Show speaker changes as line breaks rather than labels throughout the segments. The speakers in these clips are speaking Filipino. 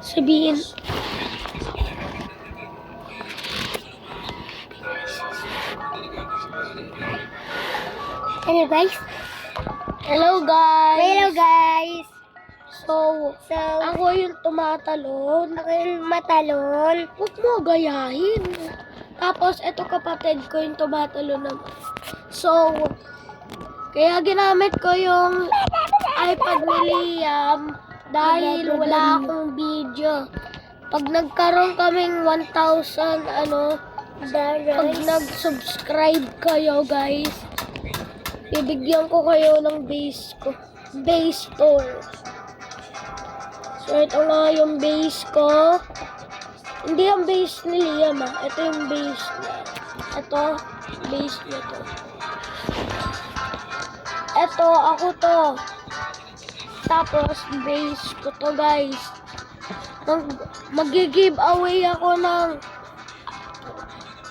sabihin.
Hello guys.
Hello guys!
Hello guys.
So,
So,
ako yung tumatalon.
ako yung matalon.
Huwag mo gayahin. Tapos, eto kapatid ko yung tumatalon naman. So, kaya ginamit ko yung iPad ni Liam dahil wala akong video. Pag nagkaroon kaming 1,000, pag nag-subscribe kayo guys, bibigyan ko kayo ng base ko. Base tour. So, ito nga yung base ko. Hindi yung base ni Liam Ito yung base niya. Ito, base niya to. Ito, ako to. Tapos, base ko to guys. Mag-give away ako ng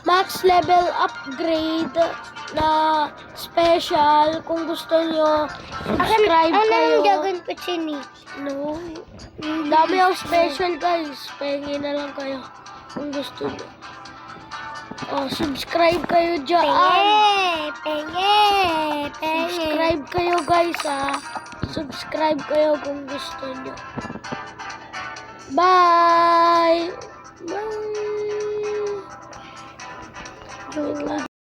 max level upgrade na special. Kung gusto nyo, subscribe kayo.
Ano yung Dragon Puccini?
No. Dami ako special guys. Pengi na lang kayo kung gusto nyo. Subscribe kayo dyan.
Penge.
Subscribe kayo guys Subscribe kayo kung gusto nyo. Bye! Bye! Wait lang.